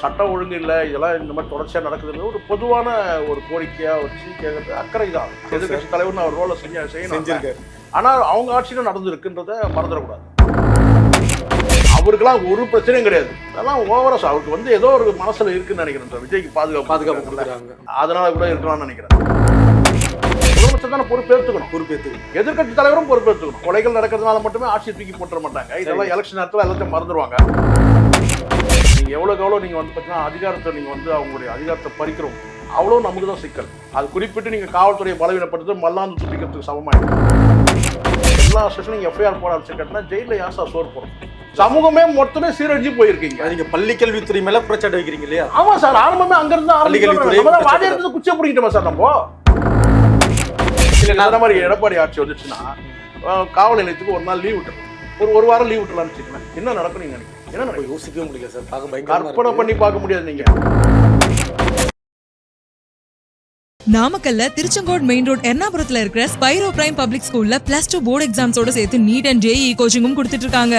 சட்டம் ஒழுங்கு இல்லை, இதெல்லாம் இந்த மாதிரி தொடர்ச்சியாக நடக்குதுன்னு ஒரு பொதுவான ஒரு கோரிக்கையாக வச்சு கேட்கறது அக்கறை தான். எதிர்கட்சி தலைவர்னு அவர் ரோலை செஞ்சிருக்காரு. ஆனால் அவங்க ஆட்சியிலும் நடந்திருக்குன்றதை மறந்துடக்கூடாது. அவருக்கெல்லாம் ஒரு பிரச்சனையும் கிடையாது. அதெல்லாம் ஓவரா அவருக்கு வந்து ஏதோ ஒரு மனசுல இருக்குன்னு நினைக்கிறேன் சார். விஜய்க்கு பாதுகாப்பு கொடுக்குறாங்க, அதனால கூட இருக்கலாம்னு நினைக்கிறேன். முதலமைச்சர் தானே பொறுப்பேற்றுக்கணும். எதிர்கட்சி தலைவரும் பொறுப்பேற்றுக்கணும். கொலைகள் நடக்கிறதுனால மட்டுமே ஆட்சியை தூக்கி போட்டுற மாட்டாங்க. இதெல்லாம் எலெக்ஷன் நேரத்தில் எல்லாத்தையும் மறந்துடுவாங்க. நீங்க எவ்வளவு நீங்க வந்து பார்த்தீங்கன்னா அதிகாரத்தை நீங்க வந்து அவங்களுடைய அதிகாரத்தை பறிக்கிறோம், அவ்வளோ நமக்கு தான் சிக்கல். அது குறிப்பிட்டு நீங்க காவல்துறையை பலவீனப்படுத்து மல்லாந்து துப்பிக்கிறதுக்கு சமமாயிடும். எல்லா ஸ்டேஷனும் நீங்க எஃப்ஐஆர் போட ஆரம்பிச்சுட்டா ஜெயில யாசா சோறு போடும். சமூகமே மொத்தமே சீரழிஞ்சு போயிருக்கீங்க. நீங்க பள்ளி கல்வித்துறை மேல பிரச்சாரம் வைக்கிறீங்க இல்லையா? ஆமா சார், ஆரம்பமே அங்க இருந்து வாதியாரத்துக்கு குச்சை பிடிக்கிட்டோமா சார் நம்ம. இல்ல மாதிரி எடப்பாடி ஆட்சி வந்துச்சுன்னா காவல் நிலையத்துக்கு ஒரு நாள் லீவ் விட்டுருக்கோம், ஒரு வாரம் லீவ் விட்டுலாம்னு வச்சுக்கலாம். என்ன நடக்கும் நீங்க நினைக்கிறீங்க? என்ன நடக்கும் யோசிக்கவே முடியல சார். கற்பனை பண்ணி பார்க்க முடியாது. நீங்க நாமக்கல்ல திருச்செங்கோடு மெயின் ரோட் எர்ணாபுரத்துல இருக்கிற ஸ்பைரோ பிரைம் பப்ளிக் ஸ்கூல்ல +2 போர்டு எக்ஸாம்ஸோட சேர்த்து நீட் அண்ட் ஜேஇ கோச்சிங்கும் கொடுத்துட்டு இருக்காங்க.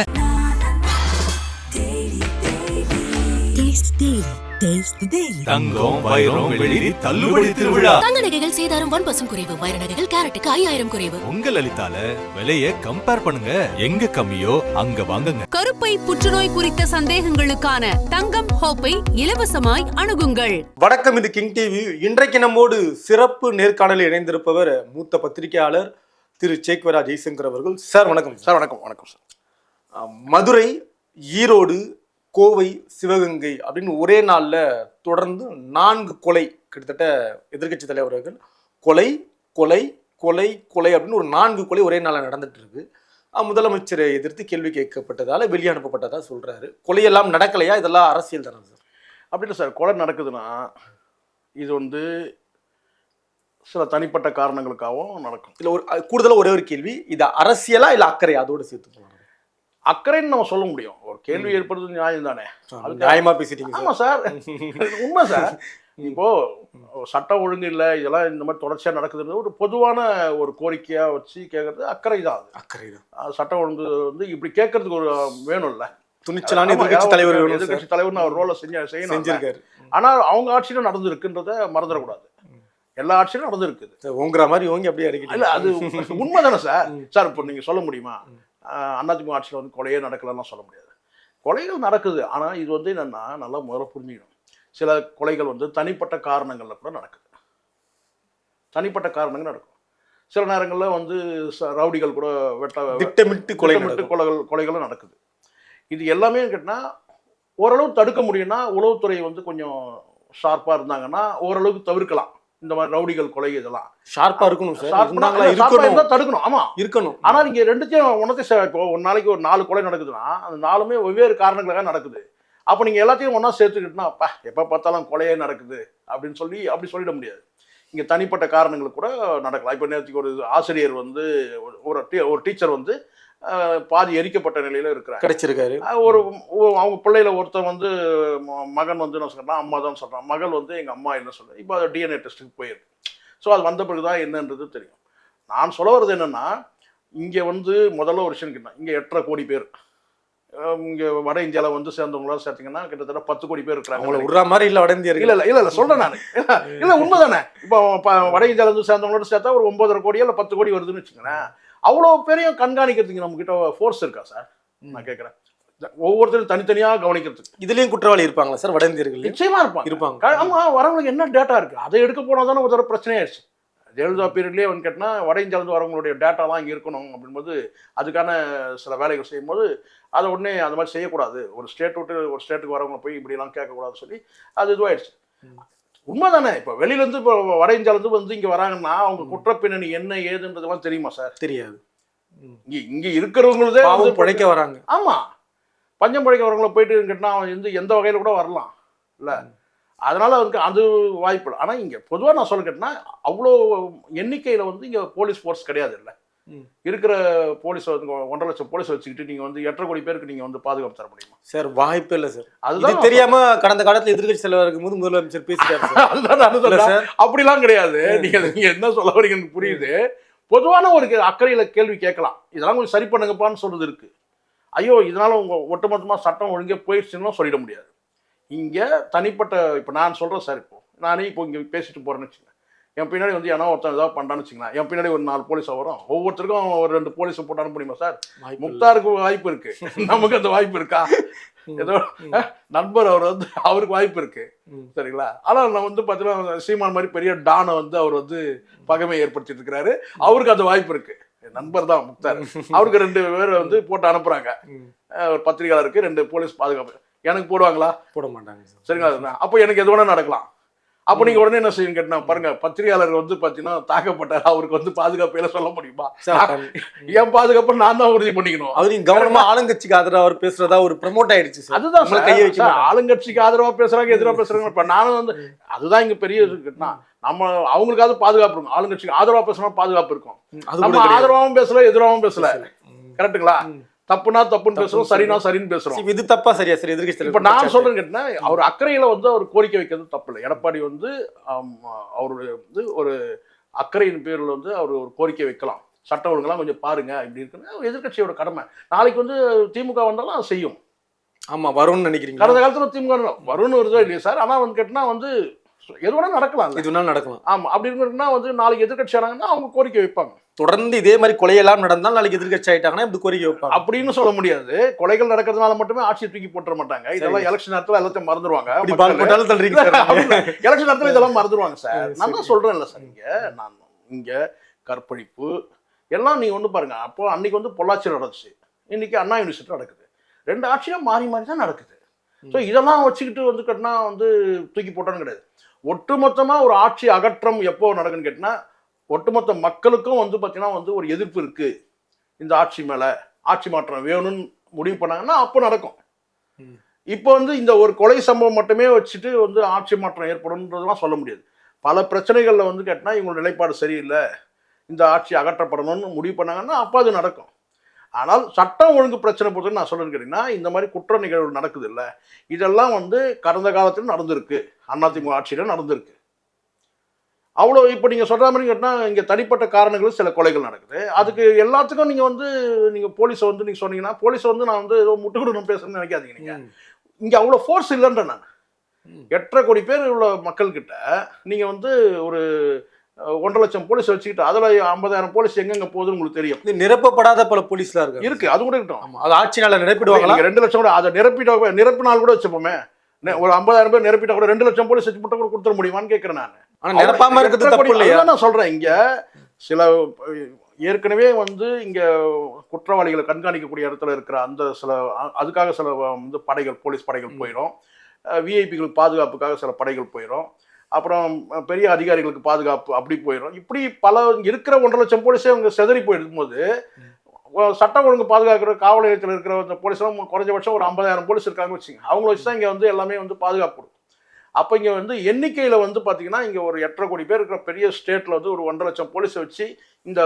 தங்கம் வைரம் வெள்ளி தள்ளுபடி திருவிழா. தங்க நகைகள் சேதாரம் 1% குறைவு, வைர நகைகள் கேரட்டுக்கு 5000 குறைவு. உங்க லலிதால விலையை கம்பேர் பண்ணுங்க, எங்க கம்மியோ அங்க வாங்குங்க. கருப்பை புற்றுநோய் குறித்த சந்தேகங்களுக்கான தங்கம் ஹோப்பை இலவசமாய் அணுகுங்கள். வணக்கம், இது கிங் டிவி. இன்றைக்கு நம்மோடு சிறப்பு நேர்காணலில் இணைந்திருப்பவர் மூத்த பத்திரிகையாளர் திரு சேக்வரா ஜெய்சங்கர் அவர்கள். சார் வணக்கம். சார் வணக்கம். வணக்கம் சார். மதுரை, ஈரோடு, கோவை, சிவகங்கை அப்படின்னு ஒரே நாளில் தொடர்ந்து 4 கொலை, கிட்டத்தட்ட எதிர்கட்சி தலைவர்கள் கொலை கொலை கொலை கொலை அப்படின்னு ஒரு 4 கொலை ஒரே நாளில் நடந்துட்டு இருக்கு. முதலமைச்சரை எதிர்த்து கேள்வி கேட்கப்பட்டதால வெளியே அனுப்பப்பட்டதா சொல்றாரு. கொலையெல்லாம் நடக்கலையா? இதெல்லாம் அரசியல் தானே சார்? அப்படின்னு சார், கொலை நடக்குதுன்னா இது வந்து சில தனிப்பட்ட காரணங்களுக்காகவும் நடக்கும். இல்லை, ஒரு கூடுதலாக ஒரே ஒரு கேள்வி, இது அரசியலா இல்லை அக்கறை? அதோடு சேர்த்து போகலாம். அக்கறைன்னு நம்ம சொல்ல முடியும். ஒரு கேள்வி ஏற்படுறது நியாயம் தானே. அது நியாயமா பேசிட்டீங்க. ஆமா சார், உண்மை சார். இப்போ சட்டம் ஒழுங்கு இல்லை, இதெல்லாம் இந்த மாதிரி தொடர்ச்சியாக நடக்குதுன்றது ஒரு பொதுவான ஒரு கோரிக்கையா வச்சு கேட்கறது அக்கறை தான். அது அக்கறை தான். சட்டம் ஒழுங்கு வந்து இப்படி கேட்கறதுக்கு ஒரு வேணும்ல, துணிச்சலான எதிர்கட்சி தலைவர்னு அவர் ரோலை செஞ்சிருக்காரு. ஆனால் அவங்க ஆட்சியிலும் நடந்திருக்குன்றதை மறந்துடக்கூடாது. எல்லா ஆட்சியிலும் நடந்திருக்குது. உங்கிற மாதிரி ஓங்கி அப்படியே இறக்கி இல்லை, அது உண்மை தானே சார். சார் இப்போ நீங்கள் சொல்ல முடியுமா அதிமுக ஆட்சியில் வந்து கொலையே நடக்கலன்னா சொல்ல முடியாது. கொலைகள் நடக்குது. ஆனால் இது வந்து என்னென்னா நல்லா முதல்ல புரிஞ்சுக்கணும். சில கொலைகள் வந்து தனிப்பட்ட காரணங்களில் கூட நடக்குது. தனிப்பட்ட காரணங்கள் நடக்கும். சில நேரங்களில் வந்து ரவுடிகள் கூட திட்டமிட்டு கொலைகளும் நடக்குது. இது எல்லாமே கேட்டால் ஓரளவு தடுக்க முடியும்னா உளவுத்துறை வந்து கொஞ்சம் ஷார்ப்பாக இருந்தாங்கன்னா ஓரளவுக்கு தவிர்க்கலாம். இந்த மாதிரி ரவுடிகள் கொலை இதெல்லாம் ஷார்ப்பா இருக்கணும் சார். தடுக்கணும். ஆமா, இருக்கணும். ஆனா நீங்க ரெண்டுத்தையும் ஒன்னத்தையும் இப்போ ஒரு நாளைக்கு ஒரு 4 கொலை நடக்குதுன்னா அந்த 4மே வெவ்வேறு காரணங்களுக்காக நடக்குது. அப்போ நீங்க எல்லாத்தையும் ஒன்னா சேர்த்துக்கிட்டுனா எப்ப பார்த்தாலும் கொலையே நடக்குது அப்படின்னு அப்படி சொல்லிட முடியாது. இங்க தனிப்பட்ட காரணங்களுக்கு கூட நடக்கலாம். இப்போ நேரத்துக்கு ஒரு ஆசிரியர் வந்து ஒரு டீச்சர் வந்து பாதி எரிக்கப்பட்ட நிலையில கிடைச்சிருக்காரு. அவங்க பிள்ளையில ஒருத்தர் வந்து மகன் வந்து என்ன சொல்றான், அம்மா தான் சொல்றான். மகள் வந்து எங்க அம்மா என்ன சொல்றேன். இப்போ அது DNA டெஸ்ட்டுக்கு போயிருக்கு. ஸோ அது வந்த பிறகுதான் என்னன்றது தெரியும். நான் சொல்ல வர்றது என்னன்னா, இங்க வந்து முதல்ல ஒரு விஷயம் கேட்டேன். இங்க 8.5 கோடி பேர், இங்க வட இந்தியாவில் வந்து சேர்ந்தவங்களாம் சேர்த்தீங்கன்னா கிட்டத்தட்ட 10 கோடி பேர் இருக்கிறாங்க. விடுற மாதிரி இல்லை வட இந்தியா. இல்ல சொல்றேன் நான். இல்லை உண்மைதானே. இப்போ வட இந்தியாவில இருந்து சேர்ந்தவங்களோட சேர்த்தா ஒரு 9.5 கோடியோ இல்லை 10 கோடி வருதுன்னு வச்சுக்கோங்களேன். அவ்வளோ பெரியும் கண்காணிக்கிறதுக்கு நம்ம கிட்ட ஃபோர்ஸ் இருக்கா சார்? நான் கேட்குறேன். ஒவ்வொருத்தரும் தனித்தனியாக கவனிக்கிறதுக்கு. இதுலேயும் குற்றவாளி இருப்பாங்களா சார்? வட இந்தியர்கள் நிச்சயமா இருப்பாங்க. ஆமாம், வரவங்களுக்கு என்ன டேட்டா இருக்குது அதை எடுக்க போனால் தானே ஒரு தடவை பிரச்சனையாயிருச்சு. ஜெயலலிதா பீரியட்லேயே வந்து கேட்டால் வட இந்தியாவிலேருந்து வரவங்களுடைய டேட்டாலாம் இங்கே இருக்கணும் அப்படின்போது அதுக்கான சில வேலைகள் செய்யும்போது அதை உடனே அந்த மாதிரி செய்யக்கூடாது. ஒரு ஸ்டேட் விட்டு ஒரு ஸ்டேட்டுக்கு வரவங்களை போய் இப்படிலாம் கேட்கக்கூடாதுன்னு சொல்லி அது இதுவாயிடுச்சு. உண்மைதானே. இப்போ வெளியிலேருந்து இப்போ வட இந்தியாவிலேருந்து வந்து இங்கே வராங்கன்னா அவங்க குற்றப்பின்னணி என்ன ஏதுன்றதெல்லாம் தெரியுமா சார்? தெரியாது. இங்கே இருக்கிறவங்களதே பிழைக்க வராங்க. ஆமாம், பஞ்சம் பிழைக்க வரவங்கள போயிட்டு கேட்டால் அவன் வந்து எந்த வகையில் கூட வரலாம் இல்லை. அதனால அதுக்கு அது வாய்ப்பு இல்லை. ஆனால் இங்கே பொதுவாக நான் சொல்ல கேட்டேன்னா அவ்வளோ எண்ணிக்கையில் வந்து இங்கே போலீஸ் ஃபோர்ஸ் கிடையாது. இல்லை, இருக்கிற போலீஸ் வந்து 1.5 லட்சம் போலீஸ் வச்சுக்கிட்டு நீங்க வந்து 8.5 கோடி பேருக்கு நீங்க வந்து பாதுகாப்பு தர முடியுமா சார்? வாய்ப்பே இல்லை சார். அதுதான் தெரியாம கடந்த காலத்துல எதிர்கட்சி தலைவர் இருக்கும்போது முதலமைச்சர் பேசிட்டாரு. அதுதான் அப்படிலாம் கிடையாது. நீங்க என்ன சொல்ல வரீங்கன்னு புரியுது. பொதுவான ஒரு அக்கறையில கேள்வி கேட்கலாம். இதெல்லாம் கொஞ்சம் சரி பண்ணுங்கப்பான்னு சொல்றது இருக்கு. ஐயோ இதனால உங்க ஒட்டுமொத்தமா சட்டம் ஒழுங்கே போயிடுச்சுன்னு சொல்லிட முடியாது. இங்கே தனிப்பட்ட இப்போ நான் சொல்கிறேன் சார், நானே இப்போ இங்கே பேசிட்டு போகிறேன்னு வச்சுக்கோங்க, என் பின்னாடி வந்து ஏன்னா ஒருத்தன் ஏதாவது பண்ணுறான்னு வச்சுக்கலாம், என் பின்னாடி ஒரு 4 போலீஸாக வரும், ஒவ்வொருத்தருக்கும் ஒரு 2 போலீஸை போட்டு அனுப்ப முடியுமா சார்? முக்தாருக்கு வாய்ப்பு இருக்கு, நமக்கு அந்த வாய்ப்பு இருக்கா? ஏதோ நண்பர் அவர் வந்து அவருக்கு வாய்ப்பு இருக்கு, சரிங்களா? ஆனால் நான் வந்து பார்த்தீங்கன்னா சீமான் மாதிரி பெரிய டானை வந்து அவர் வந்து பகைமை ஏற்படுத்திட்டு இருக்கிறாரு, அவருக்கு அந்த வாய்ப்பு இருக்கு. நண்பர் தான் முக்தார், அவருக்கு 2 பேர் வந்து போட்டு அனுப்புறாங்க, ஒரு பத்திரிகையாளருக்கு 2 போலீஸ் பாதுகாப்பு. எனக்கு போடுவாங்களா? போட மாட்டாங்க, சரிங்களா? அப்போ எனக்கு எது வேணா நடக்கலாம். அப்போ நீங்க உடனே என்ன செய்யும் கேட்டா, பாருங்க பத்திரிகையாளர் வந்து பாத்தீங்கன்னா தாக்கப்பட்டார், அவருக்கு வந்து பாதுகாப்பு எல்லாம் சொல்ல முடியுமா? என் பாதுகாப்பு நான் தான் உறுதி பண்ணிக்கணும். அது நீங்க கவனமா ஆளுங்கட்சிக்கு ஆதரவா அவர் பேசுறதா ஒரு ப்ரமோட் ஆயிடுச்சு. அதுதான் கையை வைக்க ஆளுங்கட்சிக்கு ஆதரவா பேசுறாங்க, எதிராக பேசுறாங்க. இப்ப நானும் வந்து அதுதான் இங்க பெரிய இருக்குன்னா, நம்ம அவங்களுக்காவது பாதுகாப்பு இருக்கும், ஆளுங்கட்சிக்கு ஆதரவா பேசுனா பாதுகாப்பு இருக்கும். நம்ம ஆதரவாவும் பேசல, எதிராகவும் பேசல, கரெக்டுங்களா? தப்புனா தப்புன்னு பேசுறோம், சரினா சரின்னு பேசுறோம். இது தப்பா சரியா? சரி, எதிர்க்கட்சி இப்ப நான் சொல்றேன் கேட்டா, அவர் அக்கறையில வந்து அவர் கோரிக்கை வைக்கிறது தப்பு இல்லை. எடப்பாடி வந்து அவருடைய வந்து ஒரு அக்கறையின் பேரில் வந்து அவர் ஒரு கோரிக்கை வைக்கலாம், சட்ட ஒழுங்கெல்லாம் கொஞ்சம் பாருங்க இப்படி இருக்குன்னு எதிர்கட்சியோட கடமை. நாளைக்கு வந்து திமுக வந்தாலும் அது செய்யும். ஆமா, வரும்னு நினைக்கிறீங்க? கடந்த காலத்துல திமுக வரும்னு வருதோ இல்லையா சார்? ஆனா வந்து கேட்டா வந்து எது வேணா நடக்கலாம், இது வேணாலும் நடக்கலாம். ஆமா, அப்படி இருக்குன்னா வந்து நாளைக்கு எதிர்கட்சி ஆனாங்கன்னா அவங்க கோரிக்கை வைப்பாங்க. தொடர்ந்து இதே மாதிரி கொலையெல்லாம் நடந்தால் நாளைக்கு எதிர்கட்சி ஆயிட்டாங்கன்னா இப்படி கோரிக்கை வைப்பாங்க அப்படின்னு சொல்ல முடியாது. கொலைகள் நடக்கிறதுனால மட்டுமே ஆட்சியை தூக்கி போட்டுற மாட்டாங்க. இதெல்லாம் எலெக்ஷன் நேரத்துல எல்லாத்தையும் மறந்துடுவாங்க. எலெக்ஷன் நேரத்துல இதெல்லாம் மறந்துடுவாங்க சார். நான் தான் சொல்றேன்ல சார், நான் இங்க கற்பழிப்பு எல்லாம் நீங்க ஒண்ணு பாருங்க. அப்போ அன்னைக்கு வந்து பொள்ளாச்சி நடந்துச்சு, இன்னைக்கு அண்ணா யூனிவர்சிட்டி நடக்குது. 2 ஆட்சியும் மாறி மாறி தான் நடக்குது. ஸோ இதெல்லாம் வச்சுக்கிட்டு வந்து கேட்டினா வந்து தூக்கி போட்டோன்னு கிடையாது. ஒட்டுமொத்தமா ஒரு ஆட்சி அகற்றம் எப்போ நடக்குன்னு கேட்டினா, ஒட்டுமொத்த மக்களுக்கும் வந்து பார்த்தீங்கன்னா வந்து ஒரு எதிர்ப்பு இருக்கு இந்த ஆட்சி மேல, ஆட்சி மாற்றம் வேணும்னு முடிவு பண்ணாங்கன்னா அப்போ நடக்கும். இப்போ வந்து இந்த ஒரு கொலை சம்பவம் மட்டுமே வச்சுட்டு வந்து ஆட்சி மாற்றம் ஏற்படும்ன்றதுலாம் சொல்ல முடியாது. பல பிரச்சனைகள்ல வந்து கேட்டினா இவங்களோட நிலைப்பாடு சரியில்லை, இந்த ஆட்சி அகற்றப்படணும்னு முடிவு பண்ணாங்கன்னா அப்போ அது நடக்கும். ஆனால் சட்டம் ஒழுங்கு பிரச்சனை பொறுத்து நான் சொல்லுன்னு கேட்டீங்கன்னா, இந்த மாதிரி குற்ற நிகழ்வு நடக்குது இல்லை, இதெல்லாம் வந்து கடந்த காலத்தில் நடந்திருக்கு, அதிமுக ஆட்சியில நடந்திருக்கு. அவ்வளோ இப்போ நீங்கள் சொல்கிற மாதிரி கேட்டால் இங்கே தனிப்பட்ட காரணங்களும் சில கொலைகள் நடக்குது. அதுக்கு எல்லாத்துக்கும் நீங்கள் வந்து நீங்கள் போலீஸை வந்து நீங்கள் சொன்னீங்கன்னா, போலீஸை வந்து நான் வந்து ஏதோ முட்டு கொடுக்கணும் பேசுறேன்னு நினைக்காதீங்க. நீங்கள் இங்கே அவ்வளோ ஃபோர்ஸ் இல்லைன்ற நான் 8.5 கோடி பேர் உள்ள மக்கள்கிட்ட நீங்கள் வந்து ஒரு 1.5 லட்சம் போலீஸ் வச்சுக்கிட்டு அதில் 50,000 போலீஸ் எங்கெங்க போகுதுன்னு உங்களுக்கு தெரியும். நிரப்பப்படாத பல போலீஸ்லாம் இருக்கு, அது கூட இருக்கட்டும். அது ஆட்சினால நிரப்பிடுவாங்க. 2 லட்சம் கூட அதை நிரப்பினால் கூட வச்சுப்போமே, ஒரு 50,000 பேர் நிரப்பிட்டா கூட 2 லட்சம் போலீஸ் வச்சு மட்டும் கூட கொடுத்துட முடியுமான்னு கேட்குறேன் நான். ஆனா நிரப்பாம இருக்கிறது தப்பு இல்லையா? நான் சொல்றேன், இங்க சில ஏற்கனவே வந்து இங்க குற்றவாளிகளை கண்காணிக்கக்கூடிய இடத்துல இருக்கிற அந்த சில அதுக்காக சில வந்து படைகள், போலீஸ் படைகள் போயிடும், விஐபிகளுக்கு பாதுகாப்புக்காக சில படைகள் போயிடும், அப்புறம் பெரிய அதிகாரிகளுக்கு பாதுகாப்பு அப்படி போயிடும். இப்படி பல இருக்கிற 1.5 லட்சம் போலீஸே அவங்க செதறி போயிடும் போது சட்டம் ஒழுங்கு பாதுகாக்கிற காவல் நிலையத்தில் இருக்கிற அந்த போலீஸ்லாம் குறைஞ்சபட்சம் ஒரு 50,000 போலீஸ் இருக்காங்க வச்சுங்க. அவங்கள வச்சு தான் இங்கே வந்து எல்லாமே வந்து பாதுகாப்பு கொடுக்கும். அப்போ இங்கே வந்து எண்ணிக்கையில் வந்து பார்த்தீங்கன்னா இங்கே ஒரு 8.5 கோடி பேர் இருக்கிற பெரிய ஸ்டேட்டில் வந்து ஒரு 1.5 லட்சம் போலீஸை வச்சு இந்த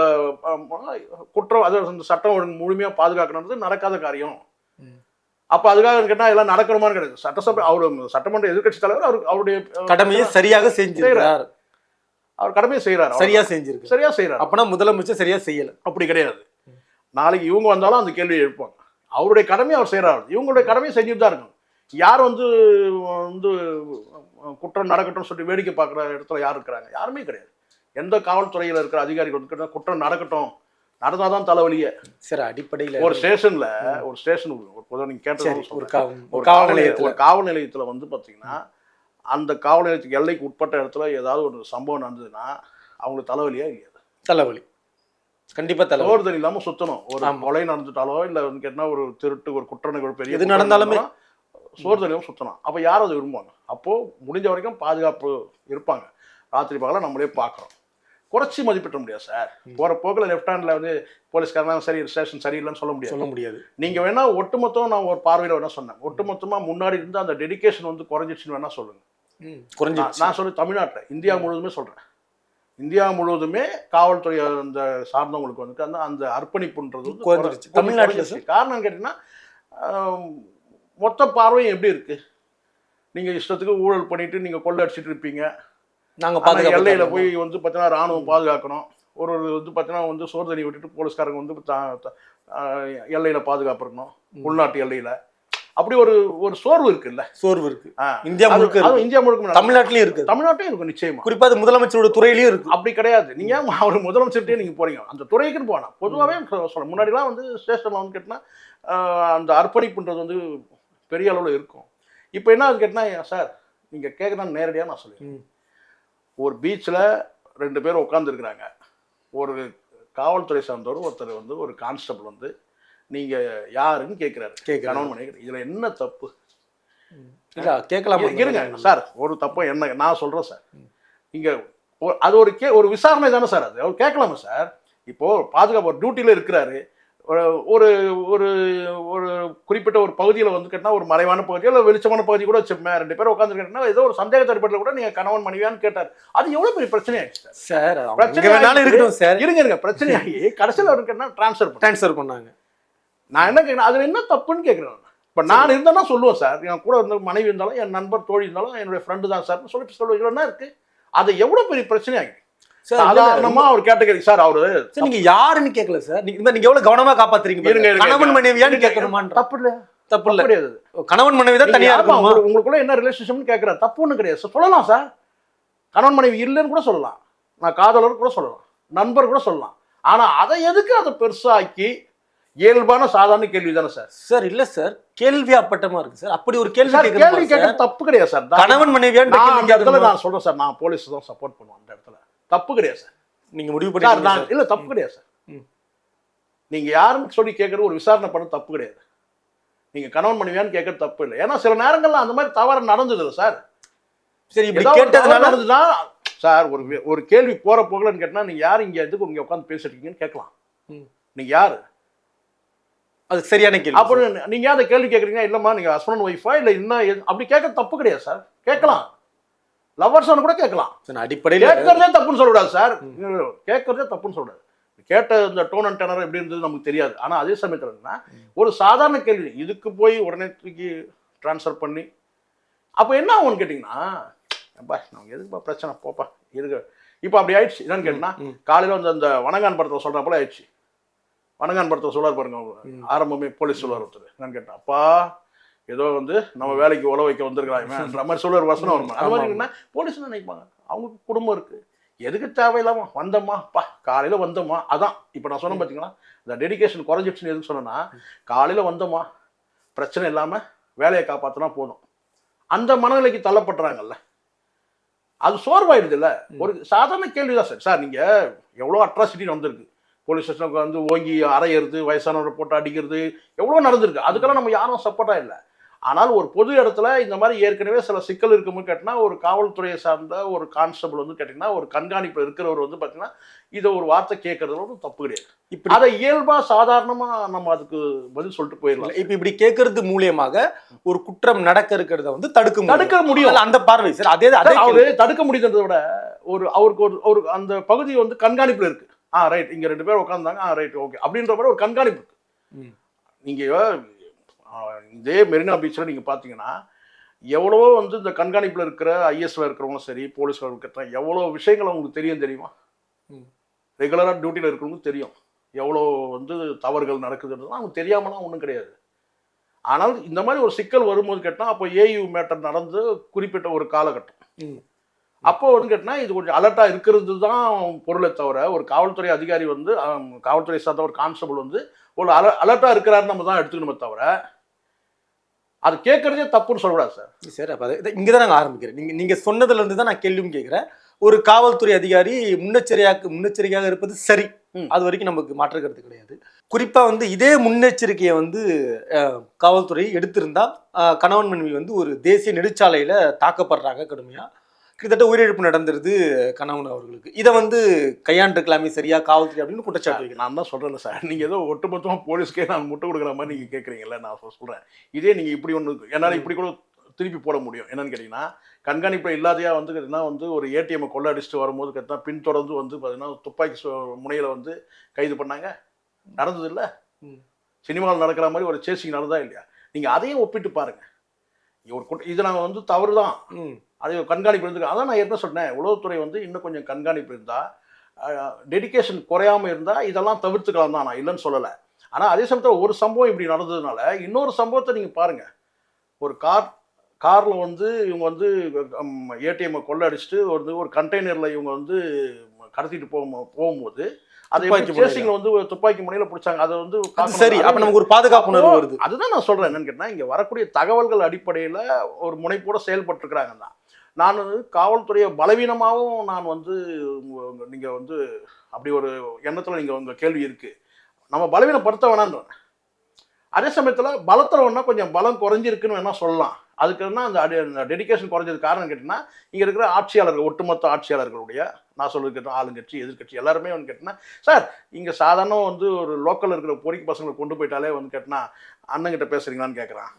குற்றம், அதாவது இந்த சட்டம் ஒழுங்கு முழுமையாக பாதுகாக்கணுன்றது நடக்காத காரியம். அப்போ அதுக்காக கேட்டால் எல்லாம் நடக்கணுமான்னு கிடையாது. சட்டசபை அவர் சட்டமன்ற எதிர்கட்சி தலைவர் அவருடைய கடமையை சரியாக செஞ்சிருக்கிறார், அவர் கடமையை செய்கிறார், சரியா செஞ்சிருக்கு, சரியா செய்கிறார். அப்போனா முதலமைச்சர் சரியா செய்யலை அப்படி கிடையாது. நாளைக்கு இவங்க வந்தாலும் அந்த கேள்வியை எழுப்பாங்க. அவருடைய கடமையை அவர் செய்கிறார், இவங்களுடைய கடமையை செஞ்சுட்டு தான் இருக்கணும். யார் வந்து வந்து குற்றம் நடக்கட்டும் சொல்லி வேடிக்கை பார்க்குற இடத்துல யார் இருக்கிறாங்க? யாருமே கிடையாது. எந்த காவல்துறையில் இருக்கிற அதிகாரிகள் வந்து குற்றம் நடக்கட்டும், நடந்தாதான் தலைவலியே. சரி, அடிப்படையில் ஒரு ஸ்டேஷன்ல ஒரு ஸ்டேஷன் பொதுவாக நீங்கள் கேட்டது ஒரு காவல் நிலையத்தில் வந்து பார்த்தீங்கன்னா அந்த காவல் நிலையத்துக்கு எல்லைக்கு உட்பட்ட இடத்துல ஏதாவது ஒரு சம்பவம் நடந்ததுன்னா அவங்களுக்கு தலைவலியே இல்லையா? தலைவலி கண்டிப்பா தலைவலி. ஓர்தல் இல்லாமல் சுற்றணும். ஒரு கொலை நடந்துட்டாலோ இல்லை வந்து கேட்டால் ஒரு திருட்டு, ஒரு குற்ற நிகழ்வு பெரிய எது நடந்தாலுமே சோர்தலையும் சுற்றணும். அப்போ யாரும் அதை விரும்புவாங்க? அப்போது முடிஞ்ச வரைக்கும் பாதுகாப்பு இருப்பாங்க. ராத்திரி பகலாக நம்மளே பார்க்குறோம், குறைச்சி மதிப்பிட முடியாது சார். போகிற போக்கில் லெஃப்ட் ஹேண்டில் வந்து போலீஸ்காரன் சரி ஸ்டேஷன் சரியில்லைன்னு சொல்ல முடியாது. நீங்கள் வேணால் ஒட்டுமொத்தம் நான் ஒரு பார்வையில் வேணால் சொன்னேன், ஒட்டுமொத்தமாக முன்னாடி இருந்து அந்த டெடிகேஷன் வந்து குறைஞ்சிச்சுன்னு வேணால் சொல்லுங்கள். நான் சொல்லி தமிழ்நாட்டில் இந்தியா முழுவதுமே சொல்கிறேன், இந்தியா முழுவதுமே காவல்துறை அந்த சார்ந்தவங்களுக்கு வந்துட்டு அந்த அந்த அர்ப்பணிப்புன்றது வந்து தமிழ்நாட்டில். காரணம் கேட்டிங்கன்னா மொத்த பார்வையும் எப்படி இருக்கு? நீங்கள் இஷ்டத்துக்கு ஊழல் பண்ணிட்டு நீங்கள் கொள்ளை அடிச்சுட்டு இருப்பீங்க. நாங்கள் எல்லையில் போய் வந்து பார்த்தீங்கன்னா ராணுவம் பாதுகாக்கணும், ஒரு வந்து பார்த்தீங்கன்னா வந்து சோறு தண்ணி விட்டுட்டு போலீஸ்காரங்க வந்து எல்லையில் பாதுகாப்பு இருக்கணும், உள்நாட்டு எல்லையில். அப்படி ஒரு ஒரு சோர்வு இருக்குல்ல. சோர்வு இருக்கு. ஆ. இந்தியா முழுக்க அதுவும் இந்தியா முழுக்க தமிழ்நாட்டிலயும் இருக்கு. தமிழ்நாட்டிலும் இருக்கும் நிச்சயமா. குறிப்பா அது முதலமைச்சரோட துறையிலயும் இருக்கு. அப்படி கிடையாது. நீங்க அவர் முதலமைச்சர்கிட்டே நீங்க போறீங்க, அந்த துறைக்குன்னு போனா பொதுவாகவே சொல்ல முன்னாடிலாம் வந்து ஸ்டேஷன்ல வந்து கேட்டினா அந்த அர்ப்பணிப்புன்றது வந்து பெரிய அளவில் இருக்கும். இப்போ என்ன அது கேட்டினா, சார் நீங்கள் கேட்குறா நேரடியாக நான் சொல்லுவேன். ஒரு பீச்சில் 2 பேர் உட்காந்துருக்குறாங்க. ஒரு காவல்துறை சார்ந்தவர் ஒருத்தர் வந்து ஒரு கான்ஸ்டபிள் வந்து நீங்கள் யாருன்னு கேட்குறாரு. கணவன் மனைவி. இதில் என்ன தப்பு? இல்லை கேட்கலாம் இருங்க சார், ஒரு தப்பு என்ன நான் சொல்கிறேன் சார். நீங்கள் அது ஒரு விசாரணை தானே சார். அது அவர் கேட்கலாமா சார்? இப்போது பாதுகாப்பு ஒரு டியூட்டியில் இருக்கிறாரு. ஒரு ஒரு ஒரு குறிப்பிட்ட ஒரு பகுதியில் வந்து கேட்டால் ஒரு மறைவான பகுதியோ இல்லை வெளிச்சமான பகுதி கூட வச்சுப்பேன், 2 பேர் உட்காந்துருக்கேன்னா ஏதோ ஒரு சந்தேகத்தை அடிப்படையில் கூட நீங்கள் கணவன் மனைவியான்னு கேட்டார். அது எவ்வளோ பெரிய பிரச்சனையாச்சு சார். பிரச்சனை இருக்கட்டும் சார். இருங்க பிரச்சனையாகி கடைசியில் அவருக்கு என்ன ட்ரான்ஸ்ஃபர் பண்ணாங்க. நான் என்ன கேட்குறேன், அதில் என்ன தப்புன்னு கேட்குறேன். இப்போ நான் இருந்தேன்னா சொல்லுவேன் சார், என் கூட இருந்த மனைவி இருந்தாலும் என் நண்பர் தோழி இருந்தாலும் என்னுடைய ஃப்ரெண்டு தான் சார் சொல்லுவேன். என்ன இருக்குது? அது எவ்வளோ பெரிய பிரச்சனையாகி சாதாரணமா அவர் கேட்டகரி சார். அவரு நீங்க யாருன்னு கேட்கல சார். நீங்க எவ்வளவு கவனமா காப்பாத்துறீங்க. கணவன் மனைவியான்னு கேட்கணுமா? தப்பு இல்ல, தப்பு இல்ல கிடையாது. கணவன் மனைவி தான் தனியா இருக்கணுமா? உங்களுக்குள்ள என்ன ரிலேஷன்ஷிப்னு கேட்கறாரு, தப்பு ஒன்றும் கிடையாது. சொல்லலாம் சார், கணவன் மனைவி இல்லைன்னு கூட சொல்லலாம், நான் காதலர் கூட சொல்லலாம், நண்பர் கூட சொல்லலாம். ஆனா அதை எதுக்கு அதை பெருசாக்கி இயல்பான சாதாரண கேள்வி தானே சார். சார் இல்ல சார், கேள்வி அப்பட்டமா இருக்கு சார். அப்படி ஒரு கேள்வி கேட்க தப்பு கிடையாது சார். கணவன் மனைவியான்னு நான் சொல்றேன் சார், நான் போலீஸ் தான் சப்போர்ட் பண்ணுவேன் அந்த இடத்துல. தப்பு கிடையாது சார். நீங்க முடிவு பண்ணி இல்ல தப்பு கிடையாது சார். நீங்க யாருன்னு சொல்லி கேட்கறது ஒரு விசாரணை பண்ண தப்பு கிடையாது. நீங்க கணவன் மனைவியான்னு கேட்கறது தப்பு இல்லை. ஏன்னா சில நேரங்கள்ல அந்த மாதிரி தவறு நடந்தது சார். சரி, இப்படி கேட்டதுனால நடந்துதான் சார். ஒரு கேள்வி போற போகலன்னு கேட்டா நீங்க யாரு இங்க எதுக்கு இங்க உட்காந்து பேசிட்டு இருக்கீங்கன்னு கேட்கலாம். நீங்க யாரு? அது சரியான கேள்வி. அப்புறம் நீங்க யார கேள்வி கேட்குறீங்க? இல்லம்மா நீங்க ஹஸ்பண்ட் அண்ட் ஒய்ஃபா இல்லை என்ன அப்படி கேட்கறது தப்பு கிடையாது சார். கேட்கலாம், லவர்ஸ் கூட கேட்கலாம். அடிப்படையில் கேட்கறதே தப்புன்னு சொல்லக்கூடாது சார். கேட்கறதே தப்புன்னு சொல்லக்கூடாது. கேட்ட இந்த டோன் அண்ட் டெனர் எப்படி இருந்தது நமக்கு தெரியாது. ஆனால் அதே சமயத்தில் என்ன ஒரு சாதாரண கேள்வி இதுக்கு போய் உடனே தூக்கி ட்ரான்ஸ்ஃபர் பண்ணி அப்போ என்ன ஆகும்னு கேட்டிங்கன்னா, அப்பா நமக்கு எதுக்குப்பா பிரச்சனை போப்பா இருக்கு. இப்போ அப்படி ஆயிடுச்சு. என்னன்னு கேட்டிங்கன்னா, காலையில் வந்து அந்த வணங்கான் படத்தில் சொல்கிற போல ஆயிடுச்சு. வணங்கான் படத்தில் சொல்லார் பாருங்க, ஆரம்பமே போலீஸ் சொல்லுவார் ஒருத்தர். என்னன்னு கேட்டேன், அப்பா ஏதோ வந்து நம்ம வேலைக்கு உழ வைக்க வந்திருக்கலாம்ன்ற மாதிரி சொல்லுற வசனம் வரும். அது மாதிரி என்ன போலீஸ் நினைப்பாங்க, அவங்களுக்கு குடும்பம் இருக்கு, எதுக்கு தேவையில்லாம வந்தோமா பா காலையில வந்தோமா. அதான் இப்போ நான் சொன்னேன் பார்த்தீங்களா, இந்த டெடிகேஷன் குறைஞ்சிடுச்சுன்னு எதுன்னு சொன்னேன்னா, காலையில வந்தோமா பிரச்சனை இல்லாம வேலையை காப்பாற்றினா போதும். அந்த மனநிலைக்கு தள்ளப்படுறாங்கல்ல, அது சோர்வாயிடுது இல்லை. ஒரு சாதாரண கேள்விதான் சார். சார் நீங்க எவ்வளோ அட்ராசிட்டி நடந்திருக்கு. போலீஸ் ஸ்டேஷனுக்கு வந்து ஓங்கி அறையிறது, வயசானவரை போட்டு அடிக்கிறது, எவ்வளோ நடந்திருக்கு. அதுக்கெல்லாம் நம்ம யாரும் சப்போர்ட்டாக இல்லை. ஆனால் ஒரு பொது இடத்துல இந்த மாதிரி ஏற்கனவே சில சிக்கல் இருக்கும்போது கேட்டினா, ஒரு காவல்துறையை சார்ந்த ஒரு கான்ஸ்டபிள் வந்து கேட்டிங்கன்னா, ஒரு கண்காணிப்பில் இருக்கிறவர் வந்து பார்த்தீங்கன்னா இதை ஒரு வார்த்தை கேட்கறதுல ஒன்றும் தப்பு கிடையாது. இப்படி அதை இயல்பாக சாதாரணமாக நம்ம அதுக்கு பதில் சொல்லிட்டு போயிடலாம். இப்போ இப்படி கேட்கறது மூலியமாக ஒரு குற்றம் நடக்க இருக்கிறத வந்து தடுக்க முடியும். அந்த பார்வை சார். அதே அவரு தடுக்க முடியுன்றதை விட அவருக்கு ஒரு அந்த பகுதி வந்து கண்காணிப்பில் இருக்கு. ரைட், இங்க 2 பேர் உட்காந்துருந்தாங்க, ரைட் ஓகே அப்படின்ற மாதிரி ஒரு கண்காணிப்பு இருக்கு. நீங்க இதே மெரினா பீச்சில் நீங்க பாத்தீங்கன்னா எவ்வளவோ வந்து இந்த கண்காணிப்புல இருக்கிற ஐஎஸ்ல இருக்கிறவங்களும் சரி, போலீஸ்ல இருக்கிற எவ்வளோ விஷயங்கள் அவங்களுக்கு தெரியுமா? ரெகுலரா டியூட்டியில் இருக்கிறவங்களுக்கு தெரியும் எவ்வளோ வந்து தவறுகள் நடக்குதுன்றது அவங்க தெரியாமலாம் ஒன்றும் கிடையாது. ஆனால் இந்த மாதிரி ஒரு சிக்கல் வரும்போது கேட்டால், அப்போ ஏயு மேட்டர் நடந்து குறிப்பிட்ட ஒரு காலகட்டம், அப்போ வந்து கேட்டால் இது கொஞ்சம் அலர்ட்டாக இருக்கிறது தான் பொருளை தவிர, ஒரு காவல்துறை அதிகாரி வந்து காவல்துறை சார்ந்த ஒரு கான்ஸ்டபிள் வந்து ஒரு அலர்ட்டாக இருக்கிறாருன்னு நம்ம தான் எடுத்துக்கணுமே தவிர, அது கேட்கறதே தப்புன்னு சொல்லக்கூடாது சார். சார் அப்போ இங்கே தான் நாங்கள் ஆரம்பிக்கிறேன். நீங்கள் சொன்னதுலேருந்து தான் நான் கேள்வியும் கேட்குறேன். ஒரு காவல்துறை அதிகாரி முன்னெச்சரிக்கையாக இருப்பது சரி, அது வரைக்கும் நமக்கு மாற்று கருத்து கிடையாது. குறிப்பாக வந்து இதே முன்னெச்சரிக்கையை வந்து காவல்துறை எடுத்திருந்தா, கணவன் மனைவி வந்து ஒரு தேசிய நெடுச்சாலையில் தாக்கப்படுறாங்க கடுமையாக, கிட்டத்தட்ட உயிரிழப்பு நடந்துருது கணவன் அவர்களுக்கு. இதை வந்து கையாண்டிருக்கலாமே சரியா காவல்துறை அப்படின்னு குற்றச்சாட்டு வைக்கிறேன். நான் தான் சொல்கிறேன் சார், நீங்கள் ஏதோ ஒட்டுமொத்தமாக போலீஸ்க்கே நான் முட்டை கொடுக்குற மாதிரி நீங்கள் கேட்குறீங்களே. நான் சொல்கிறேன், இதே நீங்கள் இப்படி ஒன்று என்னால் இப்படி கூட திருப்பி போட முடியும். என்னன்னு கேட்டிங்கன்னா, கண்காணிப்பில் இல்லாதையா வந்து கேட்டிங்கன்னா வந்து ஒரு ஏடிஎம்மை கொள்ள அடிச்சுட்டு வரும்போது கேட்டால் பின்தொடர்ந்து வந்து பார்த்தீங்கன்னா துப்பாக்கி முனையில் வந்து கைது பண்ணாங்க, நடந்தது இல்லை. சினிமாவில் நடக்கிற மாதிரி ஒரு சேசிங் நடந்தா இல்லையா? நீங்கள் அதையும் ஒப்பிட்டு பாருங்கள். இது நாங்கள் வந்து தவறு தான், அது கண்காணிப்பு இருந்து. அதான் நான் என்ன சொன்னேன், உளவுத்துறை வந்து இன்னும் கொஞ்சம் கண்காணிப்பு இருந்தால், டெடிகேஷன் குறையாமல் இருந்தால் இதெல்லாம் தவிர்த்துக்கலாம் தான், நான் இல்லைன்னு சொல்லலை. ஆனால் அதே சமயத்தில் ஒரு சம்பவம் இப்படி நடந்ததுனால இன்னொரு சம்பவத்தை நீங்கள் பாருங்கள். ஒரு காரில் வந்து இவங்க வந்து ஏடிஎம்மை கொள்ளடிச்சிட்டு ஒரு கண்டெய்னரில் இவங்க வந்து கடத்திட்டு போகும்போது அதை சேசிங்கில் வந்து துப்பாக்கி முனையில் பிடிச்சாங்க. அதை வந்து சரி, அப்போ நமக்கு ஒரு பாதுகாப்பு உணர்வு வருது. அதுதான் நான் சொல்கிறேன். என்னன்னு கேட்டால் இங்கே வரக்கூடிய தகவல்கள் அடிப்படையில் ஒரு முனைப்போட செயல்பட்டுருக்கிறாங்க தான். நான் காவல்துறையை பலவீனமாகவும் நான் வந்து நீங்கள் வந்து அப்படி ஒரு எண்ணத்தில் நீங்கள் உங்கள் கேள்வி இருக்குது. நம்ம பலவீனப்படுத்த வேணான்றேன். அதே சமயத்தில் பலத்தில் வேணா கொஞ்சம் பலம் குறைஞ்சிருக்குன்னு வேணால் சொல்லலாம். அதுக்குன்னா அந்த டெடிகேஷன் குறைஞ்சது காரணம் கேட்டிங்கன்னா இங்கே இருக்கிற ஆட்சியாளர்கள், ஒட்டுமொத்த ஆட்சியாளர்களுடைய நான் சொல்லிருக்கேன், ஆளுங்கட்சி எதிர்கட்சி எல்லாருமே வந்து கேட்டினா சார் இங்கே சாதாரண வந்து ஒரு லோக்கல் இருக்கிற பொறிக்கு பசங்களை கொண்டு போயிட்டாலே வந்து கேட்டினா அண்ணங்கிட்ட பேசுறீங்களான்னு கேட்குறான்.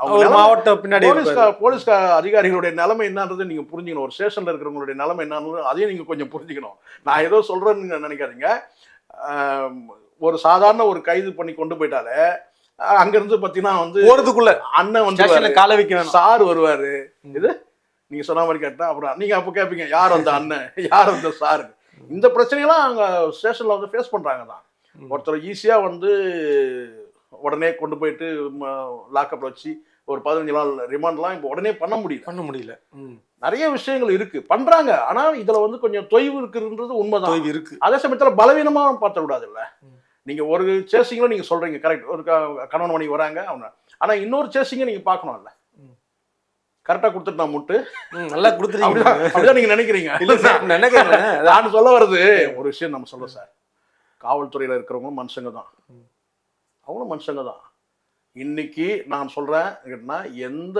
அவங்க மாவட்ட பின்னாடி போலீஸ் அதிகாரிகளுடைய நிலைமை என்னன்றது நீங்கள் புரிஞ்சுக்கணும். ஒரு ஸ்டேஷனில் இருக்கிறவங்களுடைய நிலைமை என்னன்னு அதையும் நீங்கள் கொஞ்சம் புரிஞ்சுக்கணும். நான் ஏதோ சொல்கிறேன்னு நினைக்காதீங்க. ஒரு சாதாரண ஒரு கைது பண்ணி கொண்டு போயிட்டாலே அங்கிருந்து பார்த்தீங்கன்னா வந்து போறதுக்குள்ள அண்ணன் வந்து கால வைக்க சார் வருவாரு. இது நீங்க சொன்ன மாதிரி கேட்டா அப்புறம் நீங்க அப்போ கேட்பீங்க யார் அந்த அண்ணன், யார் அந்த சார். இந்த பிரச்சனையெல்லாம் அங்க ஸ்டேஷன்ல வந்து ஃபேஸ் பண்றாங்க தான். ஒருத்தர் ஈஸியா வந்து உடனே கொண்டு போயிட்டு லாக்அப்ல வச்சு ஒரு 15 நாள் ரிமாண்ட்லாம் இப்போ உடனே பண்ண முடியல. நிறைய விஷயங்கள் இருக்கு பண்றாங்க. ஆனா இதுல வந்து கொஞ்சம் தொய்வு இருக்குன்றது உண்மைதான் இருக்கு. அதே சமயத்துல பலவீனமா பார்த்த கூடாது இல்ல. நீங்க ஒரு சேசிங்ல நீங்க சொல்றீங்க கரெக்ட், ஒரு கணவன் மணி வராங்க அவங்க, ஆனா இன்னொரு சேசிங்க நீங்க பார்க்கணும்ல. கரெக்டா கொடுத்துட்டு நான் முட்டு நல்லா கொடுத்துருக்கீங்க அப்படிதான் நீங்க நினைக்கிறீங்க. நான் சொல்ல வர்றது ஒரு விஷயம் நம்ம சொல்றோம் சார். காவல்துறையில இருக்கிறவங்க மனுஷங்க தான், அவங்களும் மனுஷங்க தான். இன்னைக்கு நான் சொல்றேன் கேட்டா எந்த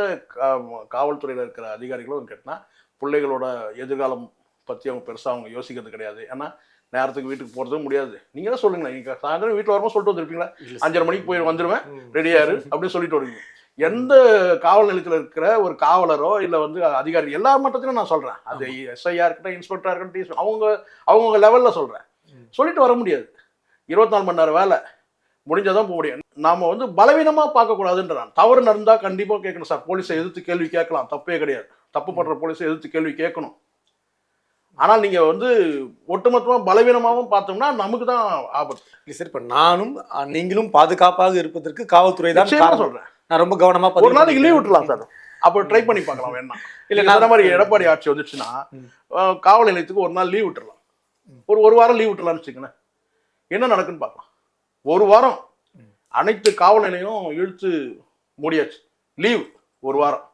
காவல்துறையில இருக்கிற அதிகாரிகளும் கேட்டா பிள்ளைகளோட எதிர்காலம் பத்தி அவங்க பெருசா அவங்க யோசிக்கிறது கிடையாது. ஏன்னா நேரத்துக்கு வீட்டுக்கு போறதும் முடியாது. நீங்க தான் சொல்லுங்களேன், நீங்க சாயந்தரம் வீட்டில் வரும்போது சொல்லிட்டு வந்திருப்பீங்களா 5:30 மணிக்கு போய் வந்துருவேன் ரெடியாரு அப்படின்னு சொல்லிட்டு வருவீங்க. எந்த காவல் நிலையத்தில் இருக்கிற ஒரு காவலரோ இல்லை வந்து அதிகாரி எல்லா மட்டத்திலும் நான் சொல்றேன், அது எஸ்ஐயா இருக்கட்டும், இன்ஸ்பெக்டரா இருக்கட்டும், அவங்க லெவல்ல சொல்றேன், சொல்லிட்டு வர முடியாது. 24 மணி நேரம் வேலை முடிஞ்சாதான் போக முடியும். நாம வந்து பலவீனமா பார்க்கக்கூடாதுன்றான். தவறு நடந்தா கண்டிப்பா கேட்கணும் சார். போலீஸை எதிர்த்து கேள்வி கேட்கலாம், தப்பே கிடையாது. தப்பு பண்ற போலீஸை எதிர்த்து கேள்வி கேட்கணும். ஆனால் நீங்க வந்து ஒட்டுமொத்தமா பலவீனமாகவும் பார்த்தோம்னா நமக்கு தான் ஆபத்து. சரி, இப்ப நானும் நீங்களும் பாதுகாப்பாக இருப்பதற்கு காவல்துறை தான் சொல்றேன். நான் ரொம்ப கவனமா ஒரு நாளைக்கு லீவ் விட்டுலாம் சார். அப்போ ட்ரை பண்ணி பார்க்கலாம் வேணா. இல்ல நான் மாதிரி எடப்பாடி ஆட்சி வந்துச்சுன்னா காவல் நிலையத்துக்கு ஒரு நாள் லீவ் விட்டுறலாம், ஒரு வாரம் லீவ் விட்டுலாம்னு வச்சுக்கோங்களேன். என்ன நடக்குன்னு பார்க்கலாம். ஒரு வாரம் அனைத்து காவல் நிலையம் இழுத்து மூடியாச்சு, லீவ் ஒரு வாரம்.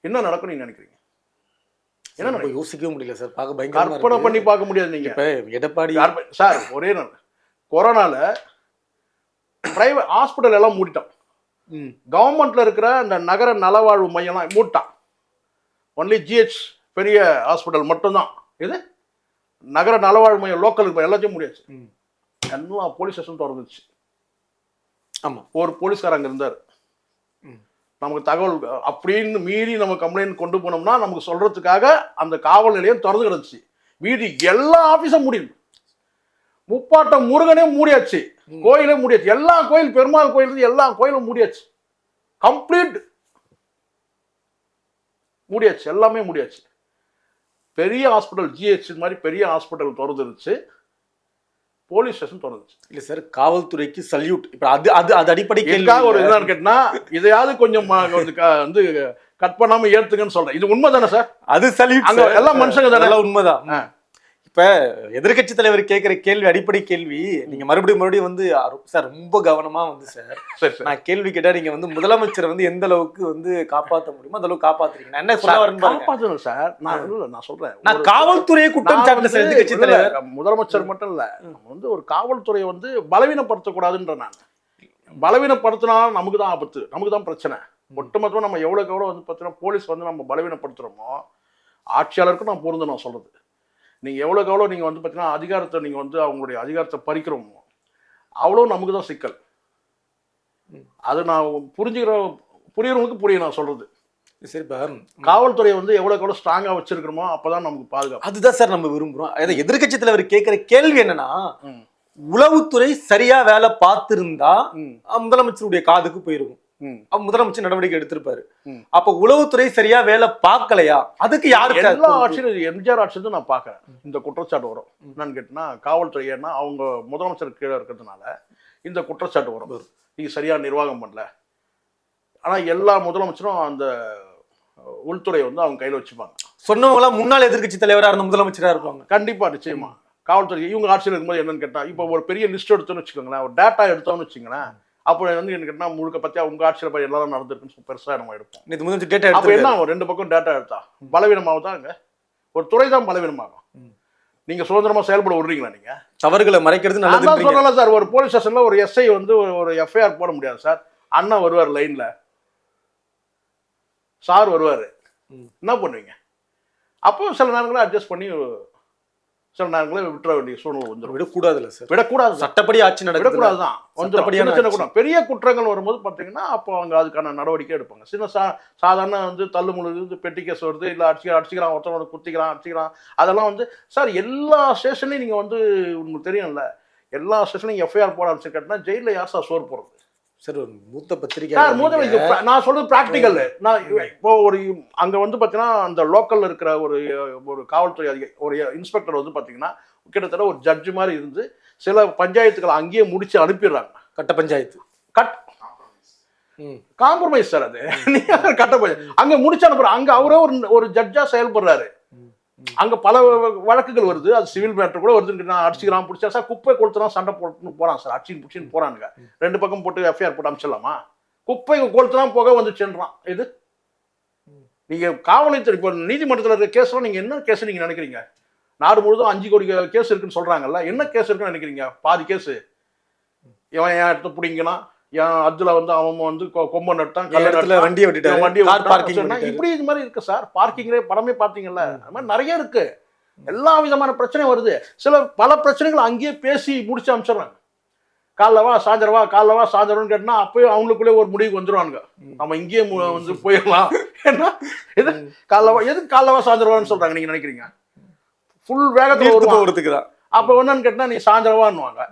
என்ன நடக்கும் நீங்க நினைக்கிறீங்க? என்ன யோசிக்கவே முடியல சார். கற்பனை பண்ணி பார்க்க முடியாது. நீங்க எடப்பாடி சார் ஒரே நாள் கொரோனால பிரைவேட் ஹாஸ்பிட்டல் எல்லாம் மூடிட்டான். கவர்மெண்ட்ல இருக்கிற அந்த நகர நலவாழ்வு மையம்லாம் மூட்டான். ஒன்லி ஜிஹெச் பெரிய ஹாஸ்பிட்டல் மட்டும்தான். இது நகர நலவாழ்வு மையம் லோக்கல் எல்லாத்தையும் முடியாச்சு. எல்லாம் போலீஸ் ஸ்டேஷன் திறந்துச்சு. ஆமா, ஒரு போலீஸ்கார் அங்க இருந்தார். நமக்கு தகவல் அப்படின்னு மீறி நம்ம கம்ப்ளைண்ட் கொண்டு போனோம்னா நமக்கு சொல்றதுக்காக அந்த காவல் நிலையம் திறந்து கிடந்துச்சு. மீறி எல்லா ஆபீஸும் முடியும். முப்பாட்டம் முருகனே மூடியாச்சு, கோயிலே மூடியாச்சு, எல்லா கோயில் பெருமாள் கோயில் எல்லா கோயிலும் மூடியாச்சு, கம்ப்ளீட் மூடியாச்சு, எல்லாமே மூடியாச்சு. பெரிய ஹாஸ்பிட்டல் ஜிஹெச் மாதிரி பெரிய ஹாஸ்பிட்டல் திறந்துருச்சு, போலீஸ் ஸ்டேஷன் திறந்துச்சு. இல்ல சார், காவல்துறைக்கு சல்யூட். இப்ப அது அது அது அடிப்படை ஒரு என்னன்னு கேட்டா இதையாவது கொஞ்சம் வந்து கட் பண்ணாம ஏத்துங்கன்னு சொல்றேன். இது உண்மைதானே சார்? அது சல்யூட். அங்க எல்லாம் மனுஷங்க தானே. உண்மைதான். இப்ப எதிர்கட்சி தலைவர் கேட்கிற கேள்வி அடிப்படை கேள்வி. நீங்க மறுபடியும் வந்து சார் ரொம்ப கவனமா வந்து சார் நான் கேள்வி கேட்டா நீங்க வந்து முதலமைச்சரை வந்து எந்த அளவுக்கு வந்து காப்பாற்ற முடியுமோ அந்த அளவுக்கு காப்பாத்துறீங்க. நான் என்ன சொல்ல வரேன் சார், நான் சொல்றேன், நான் காவல்துறையை குற்றம் சாட்டின எதிர்கட்சி தலைவர் முதலமைச்சர் மட்டும் இல்ல, வந்து ஒரு காவல்துறையை வந்து பலவீனப்படுத்தக்கூடாதுன்ற. நான் பலவீனப்படுத்தினாலும் நமக்கு தான் ஆபத்து, நமக்கு தான் பிரச்சனை. ஒட்டுமொத்தமா நம்ம எவ்வளவுக்கு எவ்வளவு வந்து பார்த்தீங்கன்னா போலீஸ் வந்து நம்ம பலவீனப்படுத்துறோமோ ஆட்சியாளருக்கும் நான் பொருந்து நான் சொல்றது. நீங்கள் எவ்வளோக்கு எவ்வளோ நீங்கள் வந்து பார்த்தீங்கன்னா அதிகாரத்தை நீங்கள் வந்து அவங்களுடைய அதிகாரத்தை பறிக்கிறோமோ அவ்வளோ நமக்கு தான் சிக்கல். அது நான் புரியறவங்களுக்கு புரியும் நான் சொல்றது. சரி, காவல்துறையை வந்து எவ்வளோக்கு எவ்வளோ ஸ்ட்ராங்காக வச்சிருக்கிறோமோ அப்போதான் நமக்கு பாதுகாப்பு. அதுதான் சார் நம்ம விரும்புகிறோம். அதாவது எதிர்கட்சி தலைவர் கேட்குற கேள்வி என்னன்னா, உளவுத்துறை சரியா வேலை பார்த்திருந்தா முதலமைச்சருடைய காதுக்கு போயிருக்கும், முதலமைச்சர் நடவடிக்கை எடுத்திருப்பாரு. அப்ப உளவுத்துறை சரியா வேலை பார்க்கலையா? அதுக்கு யாருக்கு? எல்லா ஆட்சியும் எம்ஜிஆர் ஆட்சி நான் பாக்குறேன் இந்த குற்றச்சாட்டு வரும். என்னன்னு கேட்டா காவல்துறை ஏன்னா அவங்க முதலமைச்சர் கீழே இருக்கிறதுனால இந்த குற்றச்சாட்டு வரும், நீங்க சரியா நிர்வாகம் பண்ணல. ஆனால் எல்லா முதலமைச்சரும் அந்த உள்துறை வந்து அவங்க கையில் வச்சுப்பாங்க. சொன்னவங்களாம் முன்னாள் எதிர்க்கட்சி தலைவராக இருந்த முதலமைச்சராக இருப்பாங்க. கண்டிப்பாக நிச்சயமா காவல்துறை இவங்க ஆட்சியில் இருக்கும்போது என்னன்னு கேட்டால், இப்போ ஒரு பெரிய லிஸ்ட் எடுத்தோன்னு வச்சுக்கோங்களேன், ஒரு டேட்டா எடுத்தோன்னு வச்சுங்களேன், அப்போ வந்து என்ன கேட்டால் முழுக்க பற்றியா உங்கள் ஆட்சியில் போய் எல்லாரும் நடந்திருக்குன்னு பெருசாக நம்ம எடுப்போம். இது முதலமைச்சர் டேட்டா அப்போ என்ன ஒரு 2 பக்கம் டேட்டா எடுத்தா பலவீனமாகவும் தான் இங்கே ஒரு துறை தான் பலவீனமாகும். நீங்க சுதந்திரமா செயல்பட விடுறீங்களா? நீங்க தவறுகளை மறைக்கிறது நல்லது சொல்லல சார். ஒரு போலீஸ் ஸ்டேஷன்ல ஒரு எஸ்ஐ வந்து ஒரு எஃப்ஐஆர் போட முடியாது சார். அண்ணா வருவார் லைன்ல, சார் வருவாரு, என்ன பண்ணுவீங்க? அப்போ சில நேரங்களில் அட்ஜஸ்ட் பண்ணி சில நேரங்களில் விட்டுற வேண்டிய சூழ்நிலை வந்துடும். விடக்கூடாதுல்ல சார், விடக்கூடாது. சட்டப்படி ஆட்சி நடக்கூடாதுதான். கொஞ்சம் பெரிய குற்றங்கள் வரும்போது பார்த்தீங்கன்னா அப்போ அவங்க அதுக்கான நடவடிக்கை எடுப்பாங்க. சின்ன சாதாரண வந்து தள்ளுமுழு பெட்டி கேஸ் வருது, இல்லை அடிச்சுக்கிறான் ஒருத்தவங்க குத்திக்கிறான் அடிச்சுக்கிறான், அதெல்லாம் வந்து சார் எல்லா ஸ்டேஷன்லையும் நீங்கள் வந்து உங்களுக்கு தெரியும்ல, எல்லா ஸ்டேஷன்லையும் எஃப்ஐஆர் போட ஆரம்பிச்சுக்கிட்டா ஜெயிலில் யார் சார் சோறு போடுறது? சார் ஒரு மூத்த பத்திரிகை நான் சொல்றது பிராக்டிக்கல். நான் இப்போ ஒரு அங்க வந்து பாத்தீங்கன்னா அந்த லோக்கல்ல இருக்கிற ஒரு காவல்துறை அதிகாரி, ஒரு இன்ஸ்பெக்டர் வந்து பாத்தீங்கன்னா கிட்டத்தட்ட ஒரு ஜட்ஜ் மாதிரி இருந்து சில பஞ்சாயத்துக்களை அங்கேயே முடிச்சு அனுப்பிடுறாங்க. கட்ட பஞ்சாயத்து காம்ப்ரமைஸ் சார். அது கட்ட பஞ்சாயத்து அங்க முடிச்சு அனுப்புறாங்க. அங்க அவரே ஒரு ஜட்ஜா செயல்படுறாரு. அங்க பல வழக்குகள் வருது, அது சிவில் மேட்டர் கூட வருது. நான் அடிச்சுக்கிறான் பிடிச்சா சார், குப்பை கொளுத்துறான் சண்டை போட்டு போறான் சார், அடிச்சு பிடிச்சின்னு போறானுங்க. 2 பக்கம் போட்டு எஃப்ஐஆர் போட்டு அனுப்பிச்சிடலாமா? குப்பை கொளுத்துறான் புகை வந்துச்சுன்றான். இது நீங்க காவல்துறை இப்போ நீதிமன்றத்தில் இருக்கிற கேஸ்லாம் நீங்க என்ன கேஸ் நீங்க நினைக்கிறீங்க? நாடு முழுதும் 5 கோடி கேஸ் இருக்குன்னு சொல்றாங்கல்ல, என்ன கேஸ் இருக்குன்னு நினைக்கிறீங்க? பாதி கேஸ் இவன் ஏன் எடுத்து பிடிங்கன்னா, அதுல வந்து அவன் வந்து கொம்ப நட்டான், வண்டியை இப்படி இது மாதிரி இருக்கு சார். பார்க்கிங்லேயே படமே பார்த்தீங்கல்ல, அது மாதிரி நிறைய இருக்கு. எல்லா விதமான பிரச்சனையும் வருது. பல பிரச்சனைகள் அங்கேயே பேசி முடிச்சு அமைச்சிடறாங்க. காலைலவா சாயந்தரவா காலைலவா சாயந்தரம்னு கேட்டா அப்பயும் அவங்களுக்குள்ளே ஒரு முடிவுக்கு வந்துடுவானுங்க. நம்ம இங்கேயே வந்து போயிடலாம். ஏன்னா எது காலைலவா எதுக்கு காலைலவா சாயந்தரவான்னு சொல்றாங்க நீங்க நினைக்கிறீங்க? ஃபுல் வேகத்தில் ஒருத்துக்கு தான். அப்போ என்னன்னு கேட்டா நீ சாயந்தரவான்னுவாங்க.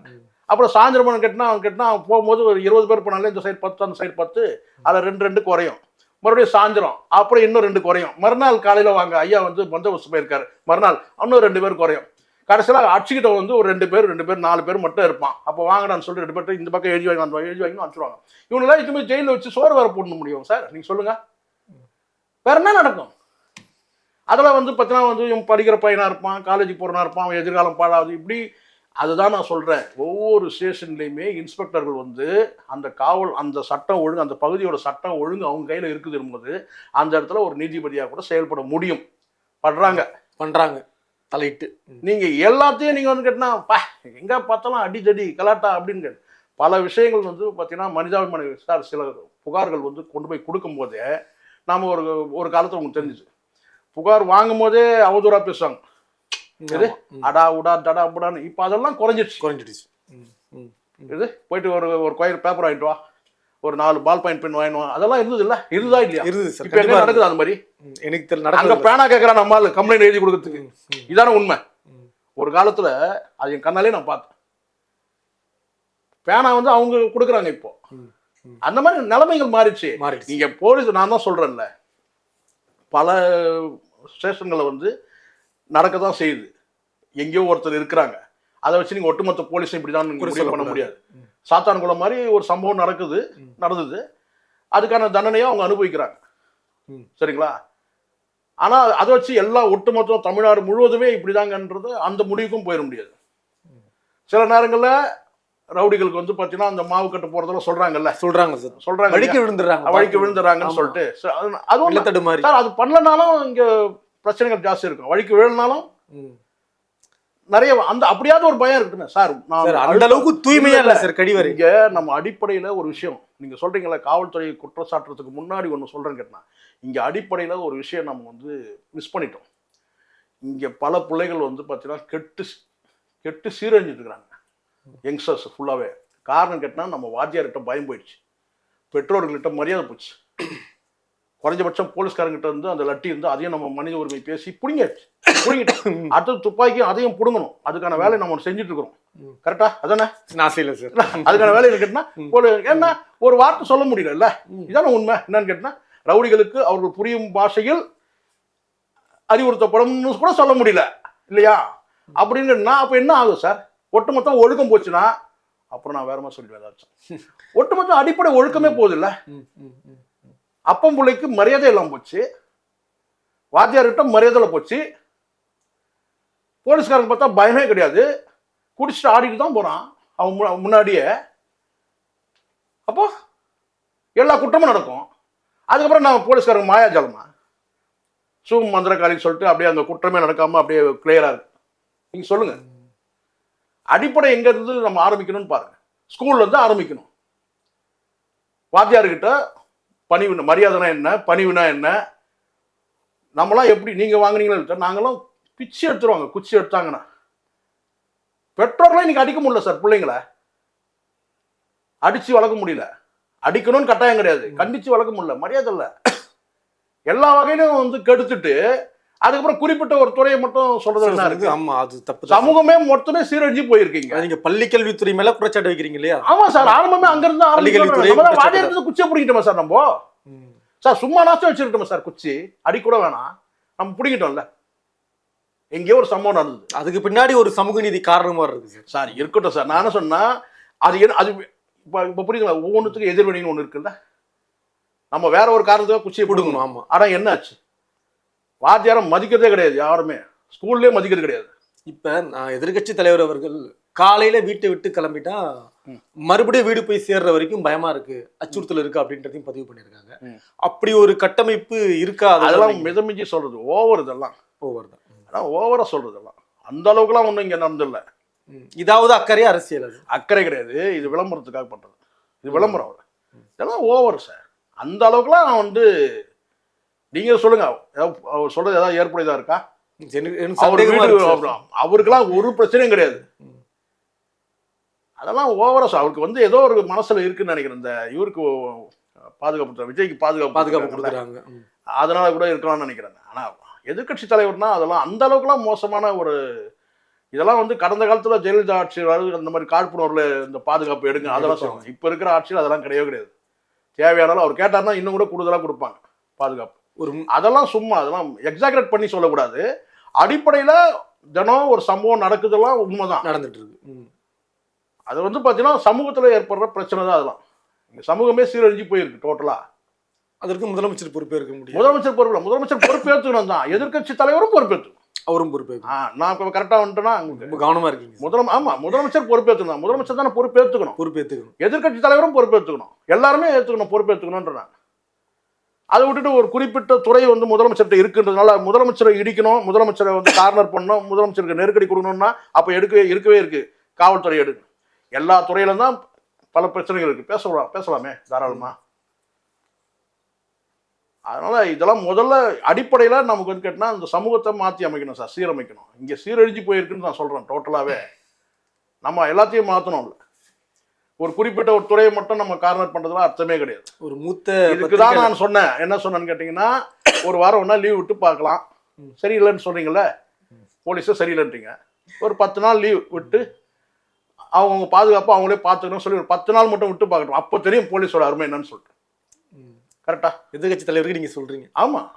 அப்புறம் சாயந்தரம் கேட்டால் அவன் போகும்போது ஒரு 20 பேர் போனாலே இந்த சைடு 10 அந்த சைடு 10, அதில் 2 குறையும். மறுபடியும் சாயந்தரம் அப்புறம் இன்னும் 2 குறையும். மறுநாள் காலையில் வாங்க ஐயா வந்து பந்தோபஸ்து போயிருக்காரு, மறுநாள் இன்னும் 2 பேர் குறையும். கடைசியில் அடிச்சுக்கிட்ட வந்து ஒரு 2 பேர் 4 பேர் மட்டும் இருப்பான். அப்போ வாங்கடான்னு சொல்லிட்டு 2 பேர்ட்டு இந்த பக்கம் எழுதி வாங்கி அனுப்பிச்சுடுவாங்க. இவங்களாம் இதுமே ஜெயிலில் வச்சு சோறு வேறு போட முடியும் சார்? நீங்கள் சொல்லுங்க, வேற என்ன நடக்கும்? அதில் வந்து பார்த்தீங்கன்னா வந்து இவன் படிக்கிற பையனாக இருப்பான், காலேஜுக்கு போகிறனா இருப்பான், அவன் எதிர்காலம் பாழாது. இப்படி அதுதான் நான் சொல்கிறேன். ஒவ்வொரு ஸ்டேஷன்லேயுமே இன்ஸ்பெக்டர்கள் வந்து அந்த சட்டம் ஒழுங்கு, அந்த பகுதியோட சட்டம் ஒழுங்கு அவங்க கையில் இருக்குது என்பது அந்த இடத்துல ஒரு நீதிபதியாக கூட செயல்பட முடியும். பண்ணுறாங்க தலையிட்டு. நீங்கள் எல்லாத்தையும் நீங்கள் வந்து கேட்டால் எங்கே பார்த்தாலும் அடிதடி கலாட்டா அப்படின்னு பல விஷயங்கள் வந்து பார்த்தீங்கன்னா மனிதாபிமான சார். சில புகார்கள் வந்து கொண்டு போய் கொடுக்கும்போதே நாம் ஒரு காலத்தில் உங்களுக்கு தெரிஞ்சிச்சு, புகார் வாங்கும் போதே அவதூறாக பேசுவாங்க. அடா உடா தடா புடான்னு. இப்போ அதெல்லாம் குறைஞ்சிடுச்சு. இது போயிட்டு ஒரு கோயில் பேப்பர் வாங்கிட்டு வா, ஒரு 4 பால் பாயிண்ட் பென் வாங்கிட்டு வா, அதெல்லாம் இருந்தது இல்லை? இருந்ததா இல்லையா? இப்போ என்ன நடக்குது அந்த மாதிரி? எனக்கு அங்கே பேனா கேட்குறான் நம்மளால கம்ப்ளைண்ட் எழுதி கொடுக்கறதுக்கு. இதான உண்மை. ஒரு காலத்தில் அது என் கண்ணாலே நான் பார்த்தேன். பேனா வந்து அவங்க கொடுக்குறாங்க. இப்போ அந்த மாதிரி நிலைமைகள் மாறிடுச்சு. நீங்க போலீஸ், நான் தான் சொல்றேன்ல, பல ஸ்டேஷன்களை வந்து நடக்க தான் செய்யுது. எங்கேயோ ஒருத்தர் இருக்கிறாங்க, அதை வச்சு நீங்கள் ஒட்டுமொத்த போலீஸும் இப்படி தான் பண்ண முடியாது. சாத்தான்குளம் மாதிரி ஒரு சம்பவம் நடந்தது, அதுக்கான தண்டனையை அவங்க அனுபவிக்கிறாங்க. சரிங்களா? ஆனால் அதை வச்சு எல்லா ஒட்டுமொத்த தமிழ்நாடு முழுவதுமே இப்படிதாங்கன்றது அந்த முடிவுக்கும் போயிட முடியாது. சில நேரங்களில் ரவுடிகளுக்கு வந்து பார்த்தீங்கன்னா அந்த மாவு கட்டு போகிறதெல்லாம் சொல்கிறாங்க வழிக்கு விழுந்துடுறாங்கன்னு சொல்லிட்டு. அதுவும் சார் அது பண்ணலனாலும் இங்கே பிரச்சனைகள் ஜாஸ்தி இருக்கும். வழிக்கு விழுனாலும் நிறைய அப்படியாவது ஒரு பயம் இருக்குன்னு சார். அந்த அளவுக்கு தூய்மையா இல்லை சார் கடிவரை. இங்க நம்ம அடிப்படையில ஒரு விஷயம் நீங்க சொல்றீங்களா, காவல்துறை குற்றச்சாட்டுறதுக்கு முன்னாடி ஒன்று சொல்றேன்னு கேட்டா, இங்க அடிப்படையில ஒரு விஷயம் நம்ம வந்து மிஸ் பண்ணிட்டோம். இங்க பல பிள்ளைகள் வந்து பார்த்தீங்கன்னா கெட்டு சீரழிஞ்சிட்டு இருக்கிறாங்க, யங்ஸ்டர்ஸ் ஃபுல்லாவே. காரணம் கேட்டால் நம்ம வாத்தியார்கிட்ட பயம் போயிடுச்சு, பெற்றோர்கள்கிட்ட மரியாதை போச்சு. குறைஞ்சபட்சம் போலீஸ்காரங்கிட்ட இருந்து அந்த லட்டி இருந்து அதையும் நம்ம மனித உரிமை பேசி புடுங்கிட்டு அடுத்தது துப்பாக்கியும் அதையும் புடுங்கணும். அதுக்கான வேலையை நம்ம செஞ்சுட்டு இருக்கிறோம். கரெக்டா? அதானே? அதுக்கான வேலை கேட்டா ஏன்னா ஒரு வார்த்தை சொல்ல முடியல. இதான உண்மை. என்னன்னு கேட்டா, ரவுடிகளுக்கு அவர்கள் புரியும் பாஷையில் அறிவுறுத்தப்படும் கூட சொல்ல முடியல இல்லையா? அப்படின்னு அப்ப என்ன ஆகும் சார்? ஒட்டுமொத்தம் ஒழுக்கம் போச்சுன்னா அப்புறம் நான் வேற மாதிரி சொல்லிடுவேன். ஏதாச்சும் ஒட்டுமொத்தம் அடிப்படை ஒழுக்கமே போகுது இல்ல. அப்பம் பிள்ளைக்கு மரியாதை இல்லாமல் போச்சு, வாத்தியார்கிட்ட மரியாதையில் போச்சு. போலீஸ்காரங்க பார்த்தா பயமே கிடையாது, குடிச்சிட்டு ஆடிட்டு தான் போகிறான் அவன் முன்னாடியே. அப்போ எல்லா குற்றமும் நடக்கும். அதுக்கப்புறம் நான் போலீஸ்காரங்க மாயாஜாலமா சூம் மந்திரக்காரின்னு சொல்லிட்டு அப்படியே அந்த குற்றமே நடக்காமல் அப்படியே கிளியராக இருக்கு. நீங்கள் சொல்லுங்கள், அடிப்படை எங்கேருந்து நம்ம ஆரம்பிக்கணும்னு பாருங்கள். ஸ்கூல்லேருந்து ஆரம்பிக்கணும். வாத்தியார்கிட்ட பணிவு மரியாதைனா என்ன, பணிவுனா என்ன, நம்மளாம் எப்படி நீங்கள் வாங்கினீங்களோ நாங்களாம் பிச்சு எடுத்துருவாங்க. குச்சி எடுத்தாங்கன்னா பெற்றோர்களே இன்னைக்கு அடிக்க முடியல சார். பிள்ளைங்களை அடித்து வளர்க்க முடியல. அடிக்கணும்னு கட்டாயம் கிடையாது, கண்டித்து வளர்க்க முடியல. மரியாதை இல்லை, எல்லா வகையிலும் வந்து கெடுத்துட்டு அதுக்கப்புறம் குறிப்பிட்ட ஒரு துறையை மட்டும் சொல்றது என்ன இருக்கு? ஆமா, அது தப்பு. சமூகமே மொத்தமே சீரழிஞ்சு போயிருக்கீங்க. நீங்க பள்ளிக்கல்வித்துறை மேல குற்றச்சாட்டு வைக்கிறீங்க இல்லையா? ஆமா சார், ஆரம்பமே அங்கிருந்து வாதியாரத்து குச்சியை பிடிக்கிட்டோமா சார்? நம்ம சார் சும்மா நாச்சும் வச்சிருக்கோமா சார்? குச்சி அடி கூட வேணாம், நம்ம பிடிக்கிட்டோம்ல. எங்கேயோ ஒரு சம்பவம் நடந்தது, அதுக்கு பின்னாடி ஒரு சமூக நீதி காரணமா இருக்கு சார். சார் இருக்கட்டும் சார். நான் என்ன சொன்னா, அது அது இப்போ புரியுதுங்களா? ஒவ்வொன்றுத்துக்கும் எதிர்வினைன்னு ஒன்று இருக்குல்ல. நம்ம வேற ஒரு காரணத்துக்காக குச்சியை பிடுங்கணும். ஆமா, ஆனால் என்ன ஆச்சு? வாத்தியாரம் மதிக்கிறதே கிடையாது, யாருமே ஸ்கூல்லேயே மதிக்கிறது கிடையாது. இப்போ நான் எதிர்கட்சி தலைவர் அவர்கள் காலையில வீட்டை விட்டு கிளம்பிட்டா மறுபடியும் வீடு போய் சேர்ற வரைக்கும் பயமா இருக்கு, அச்சுறுத்தல் இருக்கு அப்படின்றதையும் பதிவு பண்ணியிருக்காங்க. அப்படி ஒரு கட்டமைப்பு இருக்கா? அதெல்லாம் மிதமிஞ்சி சொல்றது ஓவர். இதெல்லாம் ஓவர் தான், அதான் ஓவரா சொல்றதெல்லாம். அந்த அளவுக்குலாம் ஒன்றும் இங்கே நடந்தில்லை. இதாவது அக்கறையா அரசியல்? அது அக்கறை கிடையாது, இது விளம்பரத்துக்காக பண்றது. இது விளம்பரம். இதெல்லாம் ஓவர் சார். அந்த அளவுக்குலாம் நான் வந்து நீங்க சொல்லுங்க, அவர் சொல்றது ஏதாவது ஏற்புடையதா இருக்கா? அவருக்கெல்லாம் ஒரு பிரச்சனையும் கிடையாது. அதெல்லாம் ஓவரா சார். அவருக்கு வந்து ஏதோ ஒரு மனசுல இருக்குன்னு நினைக்கிறேன். இந்த இவருக்கு பாதுகாப்பு, விஜய்க்கு பாதுகாப்பு கொடுக்குறாங்க, அதனால கூட இருக்கலாம்னு நினைக்கிறேன். ஆனா எதிர்கட்சி தலைவர்னா அதெல்லாம் அந்த அளவுக்குலாம் மோசமான ஒரு இதெல்லாம் வந்து கடந்த காலத்துல ஜெயலலிதா ஆட்சியில் அந்த மாதிரி காழ்ப்புணர்வுல இந்த பாதுகாப்பு எடுங்க அதெல்லாம் சொல்லுவாங்க. இப்ப இருக்கிற ஆட்சியில் அதெல்லாம் கிடையவே கிடையாது. தேவையானாலும் அவர் கேட்டார்னா இன்னும் கூட கூடுதலாக கொடுப்பாங்க பாதுகாப்பு. ஒரு அதெல்லாம் சும்மா அதெல்லாம் எக்ஸாக்ரேட் பண்ணி சொல்லக்கூடாது. அடிப்படையில் தினம் ஒரு சம்பவம் நடக்குதெல்லாம் உண்மைதான் நடந்துட்டு இருக்கு. அது வந்து பார்த்தீங்கன்னா சமூகத்தில் ஏற்படுற பிரச்சனை தான். அதெல்லாம் இங்கே சமூகமே சீரழிஞ்சு போயிருக்கு டோட்டலாக. அதற்கு முதலமைச்சர் பொறுப்பேற்க முடியும். முதலமைச்சர் பொறுப்பேற்றுக்கணும் தான். எதிர்கட்சி தலைவரும் பொறுப்பேற்று, அவரும் பொறுப்பேற்று. நான் கரெக்டாக வந்துட்டேன்னா கவனமாக இருக்கீங்க. முதலமைச்சர் பொறுப்பேற்றுக்கணும். முதலமைச்சர் தானே பொறுப்பேற்றுக்கணும். எதிர்கட்சி தலைவரும் பொறுப்பேற்றுக்கணும். எல்லாருமே ஏற்றுக்கணும், பொறுப்பேற்றுக்கணும்ன்றாங்க. அதை விட்டுட்டு ஒரு குறிப்பிட்ட துறை வந்து முதலமைச்சர்கிட்ட இருக்குன்றதுனால முதலமைச்சரை இடிக்கணும், முதலமைச்சரை வந்து கார்னர் பண்ணணும், முதலமைச்சருக்கு நெருக்கடி கொடுக்கணும்னா அப்போ இருக்கவே இருக்கு. காவல்துறை எடுக்கணும். எல்லா துறையிலும் தான் பல பிரச்சனைகள் இருக்கு. பேசலாமே தாராளமா. அதனால இதெல்லாம் முதல்ல அடிப்படையில் நமக்கு வந்து கேட்டால் இந்த சமூகத்தை மாற்றி அமைக்கணும் சார், சீரமைக்கணும். இங்கே சீரழிஞ்சு போயிருக்குன்னு நான் சொல்கிறேன். டோட்டலாகவே நம்ம எல்லாத்தையும் மாற்றணும்ல. ஒரு குறிப்பிட்ட ஒரு துறையை மட்டும் நம்ம கார்னர் பண்ணுறதுலாம் அர்த்தமே கிடையாது. ஒரு மூத்த இதுக்கு தான் நான் சொன்னேன். என்ன சொன்னேன்னு கேட்டிங்கன்னா, ஒரு வாரம் ஒன்றா லீவ் விட்டு பார்க்கலாம். சரியில்லைன்னு சொன்னீங்கல்ல, போலீஸை சரியில்லைன்றீங்க. ஒரு 10 நாள் லீவ் விட்டு அவங்க பாதுகாப்பு அவங்களே பார்த்துக்கணும்னு சொல்லி ஒரு 10 நாள் மட்டும் விட்டு பார்க்கணும். அப்போ தெரியும் போலீஸோட அருமை என்னன்னு சொல்லிட்டு. கரெக்டா? எதிர்கட்சி தலைவருக்கு நீங்கள் சொல்கிறீங்க. ஆமாம்,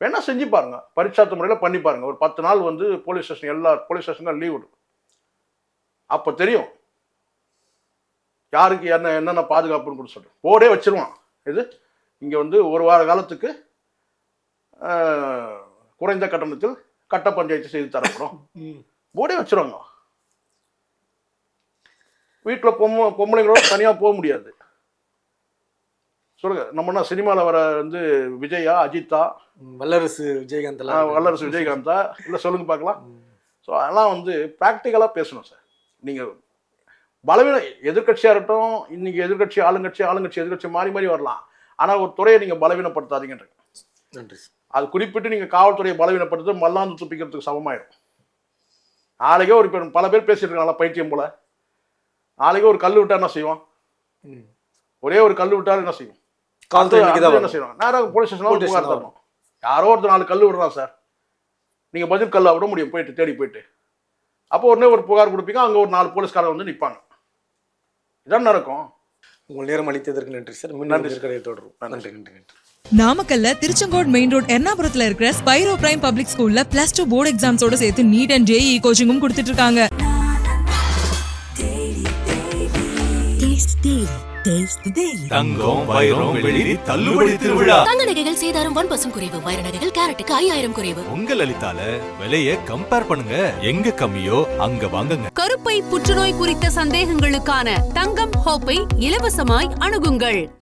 வேணா செஞ்சு பாருங்க, பரிட்சார்த்த முறையில் பண்ணி பாருங்க. ஒரு 10 நாள் வந்து போலீஸ் ஸ்டேஷன் எல்லா போலீஸ் ஸ்டேஷனும் லீவ் விடும். அப்போ தெரியும் யாருக்கு என்னென்ன பாதுகாப்புன்னு கூட சொல்கிறேன். போர்டே வச்சிருவான். இது இங்கே வந்து ஒரு வார காலத்துக்கு குறைந்த கட்டணத்தில் கட்ட பஞ்சாயத்து செய்து தரப்படும். போர்டே வச்சிருவாங்க. வீட்டில் பொம்பளைங்களோட தனியாக போக முடியாது. சொல்லுங்க, நம்மனா சினிமாவில் வர வந்து விஜயா, அஜித்தா, வல்லரசு விஜயகாந்தா இல்லை சொல்லுங்க பார்க்கலாம். ஸோ அதெல்லாம் வந்து ப்ராக்டிக்கலாக பேசணும் சார். நீங்கள் பலவீனம் எதிர்கட்சியாக இருக்கட்டும், இன்னைக்கு எதிர்கட்சி ஆளுங்கட்சி எதிர்கட்சி மாறி வரலாம். ஆனால் ஒரு துறையை நீங்கள் பலவீனப்படுத்தாதீங்கன்ற. நன்றி. அது குறிப்பிட்டு நீங்கள் காவல்துறையை பலவீனப்படுத்து மல்லாந்து துப்பிக்கிறதுக்கு சமமாயிடும். நாளைக்கே ஒரு பல பேர் பேசிட்டு இருக்காங்களா பைத்தியம் போல. நாளைக்கே ஒரு கல் விட்டா என்ன செய்வோம்? ஒரே ஒரு கல் விட்டாலும் என்ன செய்யும்? என்ன செய்வாங்க? நேராக போலீஸ் ஸ்டேஷனில் புகார் தரணும். யாரோ ஒருத்தர் 4 கல் விடுறான் சார், நீங்கள் பதில் கல்லா விட முடியும் போயிட்டு தேடி போயிட்டு. அப்போ உடனே ஒரு புகார் கொடுப்பீங்க, அங்கே ஒரு 4 போலீஸ்காரங்க வந்து நிற்பாங்க. இதான் நடக்கும். உங்கள் நேரம் அளித்ததற்கு நன்றி சார். நன்றி. தொடரும். நன்றி. நாமக்கல்ல திருச்செங்கோடு மெயின் ரோட் எர்ணாபுரத்துல இருக்கிற ஸ்பைரோ பிரைம் பப்ளிக் ஸ்கூல்ல +2 போர்டு எக்ஸாம்ஸோட சேர்த்து நீட் அண்ட் JEE கோச்சிங்கும் கொடுத்துட்டு இருக்காங்க. தங்கம் வைரம் வெள்ளி தள்ளுபடி திருவிழா. தங்க நகைகள் சேதாரம் 1% குறைவு. வைர நகைகள் கேரட்டுக்கு 5000 குறைவு. உங்க லலிதால விலைய கம்பேர் பண்ணுங்க. எங்க கம்மியோ அங்க வாங்குங்க. கருப்பை புற்றுநோய் குறித்த சந்தேகங்களுக்கான தங்கம் ஹோப்பை இலவசமாய் அணுகுங்கள்.